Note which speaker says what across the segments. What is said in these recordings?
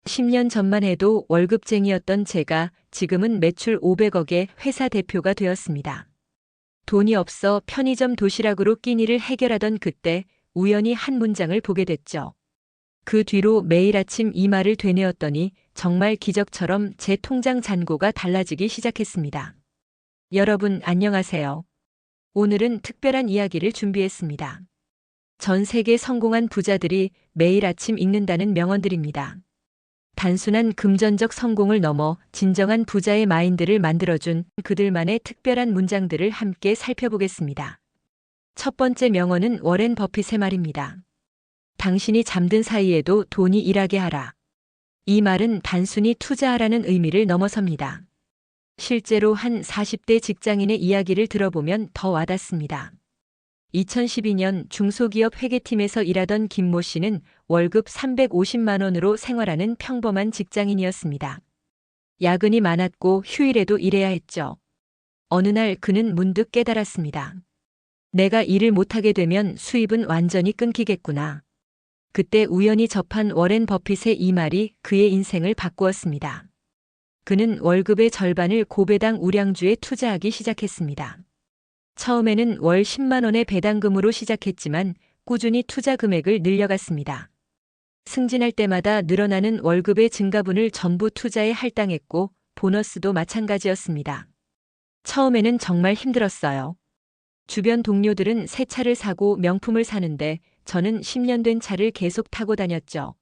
Speaker 1: 10년 전만 해도 월급쟁이였던 제가 지금은 매출 500억의 회사 대표가 되었습니다. 돈이 없어 편의점 도시락으로 끼니를 해결하던 그때 우연히 한 문장을 보게 됐죠. 그 뒤로 매일 아침 이 말을 되뇌었더니 정말 기적처럼 제 통장 잔고가 달라지기 시작했습니다. 여러분 안녕하세요. 오늘은 특별한 이야기를 준비했습니다. 전 세계 성공한 부자들이 매일 아침 읽는다는 명언들입니다. 단순한 금전적 성공을 넘어 진정한 부자의 마인드를 만들어준 그들만의 특별한 문장들을 함께 살펴보겠습니다. 첫 번째 명언은 워렌 버핏의 말입니다. 당신이 잠든 사이에도 돈이 일하게 하라. 이 말은 단순히 투자하라는 의미를 넘어섭니다. 실제로 한 40대 직장인의 이야기를 들어보면 더 와닿습니다. 2012년 중소기업 회계팀에서 일하던 김모 씨는 월급 350만 원으로 생활하는 평범한 직장인이었습니다. 야근이 많았고 휴일에도 일해야 했죠. 어느 날 그는 문득 깨달았습니다. 내가 일을 못하게 되면 수입은 완전히 끊기겠구나. 그때 우연히 접한 워렌 버핏의 이 말이 그의 인생을 바꾸었습니다. 그는 월급의 절반을 고배당 우량주에 투자하기 시작했습니다. 처음에는 월 10만 원의 배당금으로 시작했지만 꾸준히 투자 금액을 늘려갔습니다. 승진할 때마다 늘어나는 월급의 증가분을 전부 투자에 할당했고 보너스도 마찬가지였습니다. 처음에는 정말 힘들었어요. 주변 동료들은 새 차를 사고 명품을 사는데 저는 10년 된 차를 계속 타고 다녔죠.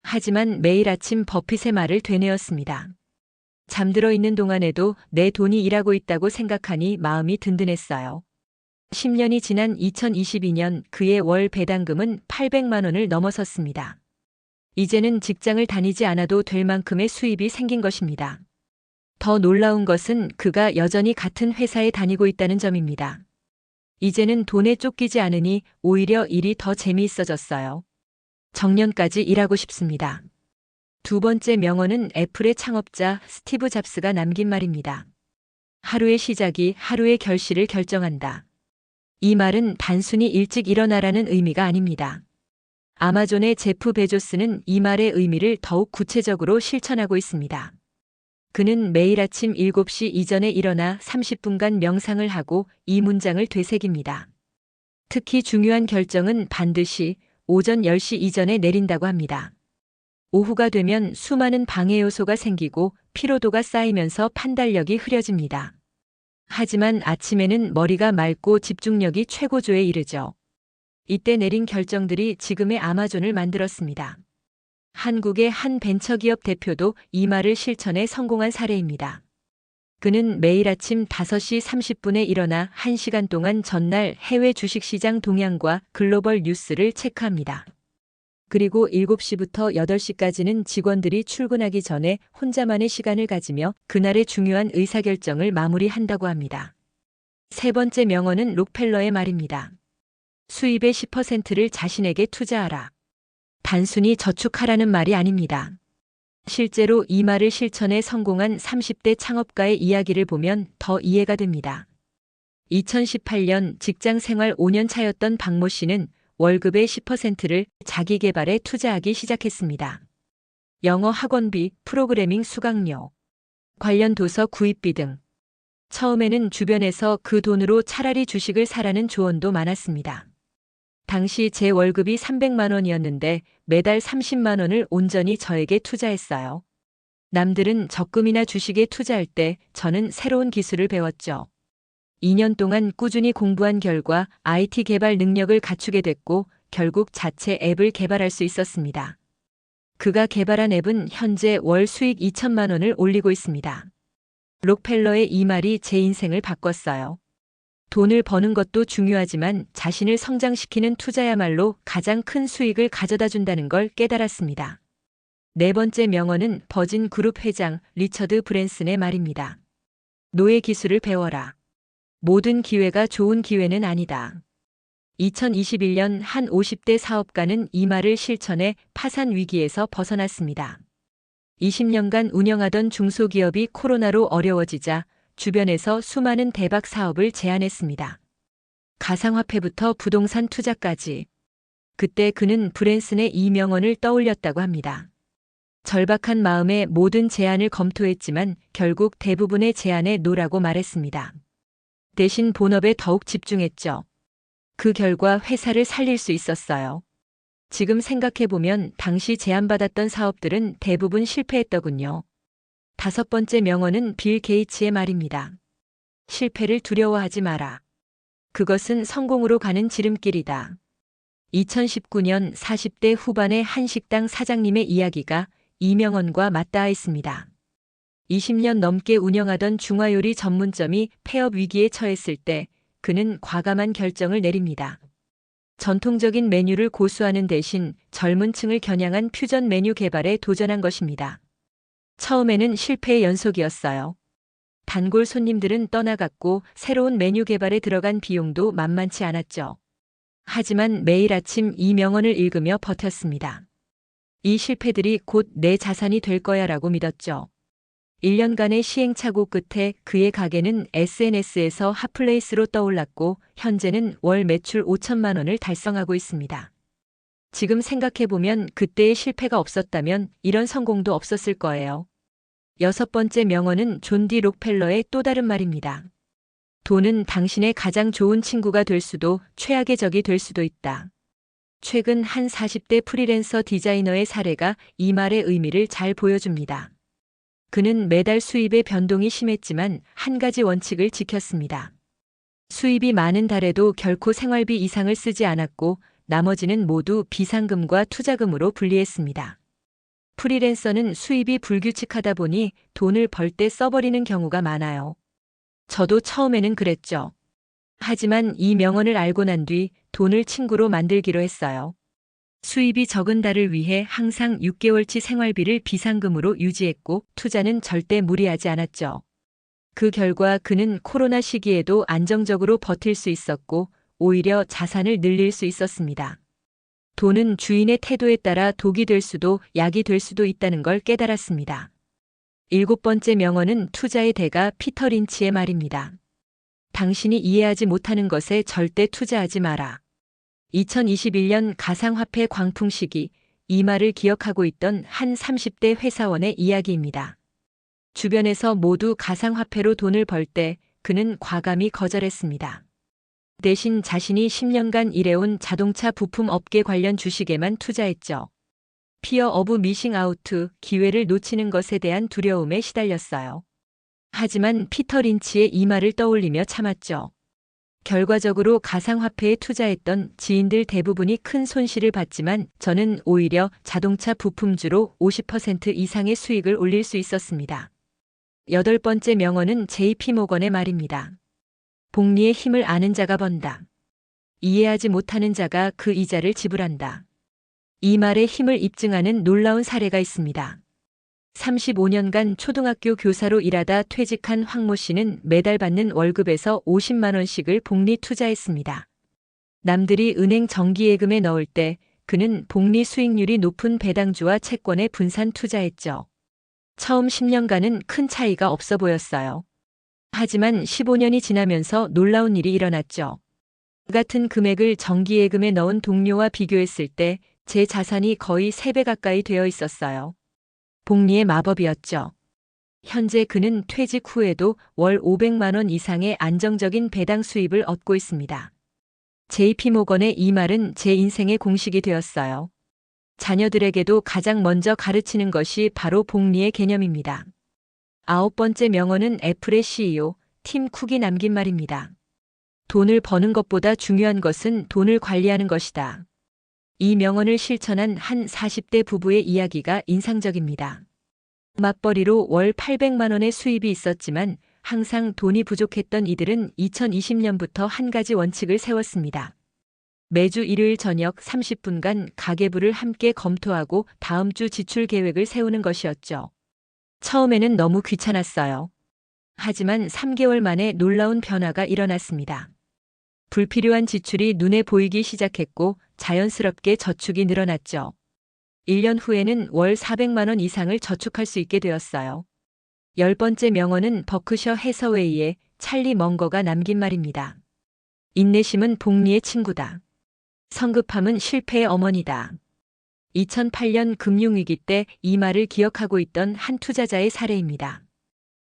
Speaker 1: 하지만 매일 아침 버핏의 말을 되뇌었습니다. 잠들어 있는 동안에도 내 돈이 일하고 있다고 생각하니 마음이 든든했어요. 10년이 지난 2022년 그의 월 배당금은 800만 원을 넘어섰습니다. 이제는 직장을 다니지 않아도 될 만큼의 수입이 생긴 것입니다. 더 놀라운 것은 그가 여전히 같은 회사에 다니고 있다는 점입니다. 이제는 돈에 쫓기지 않으니 오히려 일이 더 재미있어졌어요. 정년까지 일하고 싶습니다. 두 번째 명언은 애플의 창업자 스티브 잡스가 남긴 말입니다. 하루의 시작이 하루의 결실을 결정한다. 이 말은 단순히 일찍 일어나라는 의미가 아닙니다. 아마존의 제프 베조스는 이 말의 의미를 더욱 구체적으로 실천하고 있습니다. 그는 매일 아침 7시 이전에 일어나 30분간 명상을 하고 이 문장을 되새깁니다. 특히 중요한 결정은 반드시 오전 10시 이전에 내린다고 합니다. 오후가 되면 수많은 방해 요소가 생기고 피로도가 쌓이면서 판단력이 흐려집니다. 하지만 아침에는 머리가 맑고 집중력이 최고조에 이르죠. 이때 내린 결정들이 지금의 아마존을 만들었습니다. 한국의 한 벤처기업 대표도 이 말을 실천해 성공한 사례입니다. 그는 매일 아침 5시 30분에 일어나 1시간 동안 전날 해외 주식시장 동향과 글로벌 뉴스를 체크합니다. 그리고 7시부터 8시까지는 직원들이 출근하기 전에 혼자만의 시간을 가지며 그날의 중요한 의사결정을 마무리한다고 합니다. 세 번째 명언은 록펠러의 말입니다. 수입의 10%를 자신에게 투자하라. 단순히 저축하라는 말이 아닙니다. 실제로 이 말을 실천해 성공한 30대 창업가의 이야기를 보면 더 이해가 됩니다. 2018년 직장 생활 5년 차였던 박모 씨는 월급의 10%를 자기 개발에 투자하기 시작했습니다. 영어 학원비, 프로그래밍 수강료, 관련 도서 구입비 등. 처음에는 주변에서 그 돈으로 차라리 주식을 사라는 조언도 많았습니다. 당시 제 월급이 300만 원이었는데 매달 30만 원을 온전히 저에게 투자했어요. 남들은 적금이나 주식에 투자할 때 저는 새로운 기술을 배웠죠. 2년 동안 꾸준히 공부한 결과 IT 개발 능력을 갖추게 됐고 결국 자체 앱을 개발할 수 있었습니다. 그가 개발한 앱은 현재 월 수익 2천만 원을 올리고 있습니다. 록펠러의 이 말이 제 인생을 바꿨어요. 돈을 버는 것도 중요하지만 자신을 성장시키는 투자야말로 가장 큰 수익을 가져다 준다는 걸 깨달았습니다. 네 번째 명언은 버진 그룹 회장 리처드 브랜슨의 말입니다. 노예 기술을 배워라. 모든 기회가 좋은 기회는 아니다. 2021년 한 50대 사업가는 이 말을 실천해 파산 위기에서 벗어났습니다. 20년간 운영하던 중소기업이 코로나로 어려워지자 주변에서 수많은 대박 사업을 제안했습니다. 가상화폐부터 부동산 투자까지. 그때 그는 브랜슨의 이 명언을 떠올렸다고 합니다. 절박한 마음에 모든 제안을 검토했지만 결국 대부분의 제안에 노라고 말했습니다. 대신 본업에 더욱 집중했죠. 그 결과 회사를 살릴 수 있었어요. 지금 생각해보면 당시 제안받았던 사업들은 대부분 실패했더군요. 5번째 명언은 빌 게이츠의 말입니다. 실패를 두려워하지 마라. 그것은 성공으로 가는 지름길이다. 2019년 40대 후반의 한 식당 사장님의 이야기가 이 명언과 맞닿아 있습니다. 20년 넘게 운영하던 중화요리 전문점이 폐업 위기에 처했을 때 그는 과감한 결정을 내립니다. 전통적인 메뉴를 고수하는 대신 젊은 층을 겨냥한 퓨전 메뉴 개발에 도전한 것입니다. 처음에는 실패의 연속이었어요. 단골 손님들은 떠나갔고 새로운 메뉴 개발에 들어간 비용도 만만치 않았죠. 하지만 매일 아침 이 명언을 읽으며 버텼습니다. 이 실패들이 곧 내 자산이 될 거야라고 믿었죠. 1년간의 시행착오 끝에 그의 가게는 SNS에서 핫플레이스로 떠올랐고 현재는 월 매출 5천만 원을 달성하고 있습니다. 지금 생각해보면 그때의 실패가 없었다면 이런 성공도 없었을 거예요. 6번째 명언은 존 디 록펠러의 또 다른 말입니다. 돈은 당신의 가장 좋은 친구가 될 수도 최악의 적이 될 수도 있다. 최근 한 40대 프리랜서 디자이너의 사례가 이 말의 의미를 잘 보여줍니다. 그는 매달 수입의 변동이 심했지만 한 가지 원칙을 지켰습니다. 수입이 많은 달에도 결코 생활비 이상을 쓰지 않았고 나머지는 모두 비상금과 투자금으로 분리했습니다. 프리랜서는 수입이 불규칙하다 보니 돈을 벌 때 써버리는 경우가 많아요. 저도 처음에는 그랬죠. 하지만 이 명언을 알고 난 뒤 돈을 친구로 만들기로 했어요. 수입이 적은 달을 위해 항상 6개월치 생활비를 비상금으로 유지했고 투자는 절대 무리하지 않았죠. 그 결과 그는 코로나 시기에도 안정적으로 버틸 수 있었고 오히려 자산을 늘릴 수 있었습니다. 돈은 주인의 태도에 따라 독이 될 수도 약이 될 수도 있다는 걸 깨달았습니다. 7번째 명언은 투자의 대가 피터 린치의 말입니다. 당신이 이해하지 못하는 것에 절대 투자하지 마라. 2021년 가상화폐 광풍 시기, 이 말을 기억하고 있던 한 30대 회사원의 이야기입니다. 주변에서 모두 가상화폐로 돈을 벌 때 그는 과감히 거절했습니다. 대신 자신이 10년간 일해온 자동차 부품 업계 관련 주식에만 투자했죠. 피어 오브 미싱 아우트, 기회를 놓치는 것에 대한 두려움에 시달렸어요. 하지만 피터 린치의 이 말을 떠올리며 참았죠. 결과적으로 가상화폐에 투자했던 지인들 대부분이 큰 손실을 봤지만 저는 오히려 자동차 부품주로 50% 이상의 수익을 올릴 수 있었습니다. 8번째 명언은 JP 모건의 말입니다. 복리의 힘을 아는 자가 번다. 이해하지 못하는 자가 그 이자를 지불한다. 이 말의 힘을 입증하는 놀라운 사례가 있습니다. 35년간 초등학교 교사로 일하다 퇴직한 황모 씨는 매달 받는 월급에서 50만 원씩을 복리 투자했습니다. 남들이 은행 정기예금에 넣을 때 그는 복리 수익률이 높은 배당주와 채권에 분산 투자했죠. 처음 10년간은 큰 차이가 없어 보였어요. 하지만 15년이 지나면서 놀라운 일이 일어났죠. 같은 금액을 정기예금에 넣은 동료와 비교했을 때 제 자산이 거의 3배 가까이 되어 있었어요. 복리의 마법이었죠. 현재 그는 퇴직 후에도 월 500만 원 이상의 안정적인 배당 수입을 얻고 있습니다. JP 모건의 이 말은 제 인생의 공식이 되었어요. 자녀들에게도 가장 먼저 가르치는 것이 바로 복리의 개념입니다. 9번째 명언은 애플의 CEO 팀 쿡이 남긴 말입니다. 돈을 버는 것보다 중요한 것은 돈을 관리하는 것이다. 이 명언을 실천한 한 40대 부부의 이야기가 인상적입니다. 맞벌이로 월 800만 원의 수입이 있었지만 항상 돈이 부족했던 이들은 2020년부터 한 가지 원칙을 세웠습니다. 매주 일요일 저녁 30분간 가계부를 함께 검토하고 다음 주 지출 계획을 세우는 것이었죠. 처음에는 너무 귀찮았어요. 하지만 3개월 만에 놀라운 변화가 일어났습니다. 불필요한 지출이 눈에 보이기 시작했고 자연스럽게 저축이 늘어났죠. 1년 후에는 월 400만 원 이상을 저축할 수 있게 되었어요. 10번째 명언은 버크셔 해서웨이의 찰리 멍거가 남긴 말입니다. 인내심은 복리의 친구다. 성급함은 실패의 어머니다. 2008년 금융위기 때 이 말을 기억하고 있던 한 투자자의 사례입니다.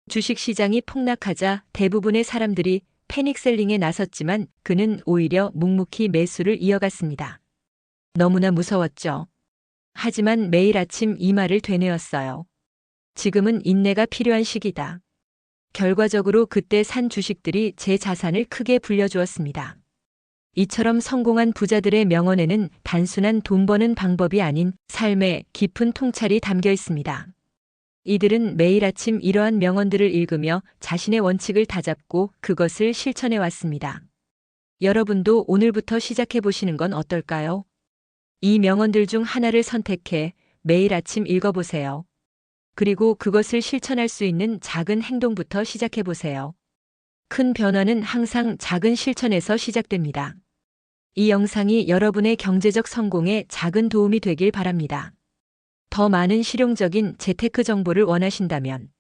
Speaker 1: 주식시장이 폭락하자 대부분의 사람들이 패닉셀링에 나섰지만 그는 오히려 묵묵히 매수를 이어갔습니다. 너무나 무서웠죠. 하지만 매일 아침 이 말을 되뇌었어요. 지금은 인내가 필요한 시기다. 결과적으로 그때 산 주식들이 제 자산을 크게 불려주었습니다. 이처럼 성공한 부자들의 명언에는 단순한 돈 버는 방법이 아닌 삶의 깊은 통찰이 담겨 있습니다. 이들은 매일 아침 이러한 명언들을 읽으며 자신의 원칙을 다잡고 그것을 실천해 왔습니다. 여러분도 오늘부터 시작해 보시는 건 어떨까요? 이 명언들 중 하나를 선택해 매일 아침 읽어보세요. 그리고 그것을 실천할 수 있는 작은 행동부터 시작해 보세요. 큰 변화는 항상 작은 실천에서 시작됩니다. 이 영상이 여러분의 경제적 성공에 작은 도움이 되길 바랍니다. 더 많은 실용적인 재테크 정보를 원하신다면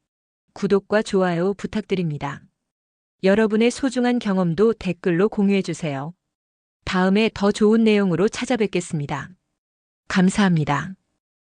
Speaker 1: 구독과 좋아요 부탁드립니다. 여러분의 소중한 경험도 댓글로 공유해 주세요. 다음에 더 좋은 내용으로 찾아뵙겠습니다. 감사합니다.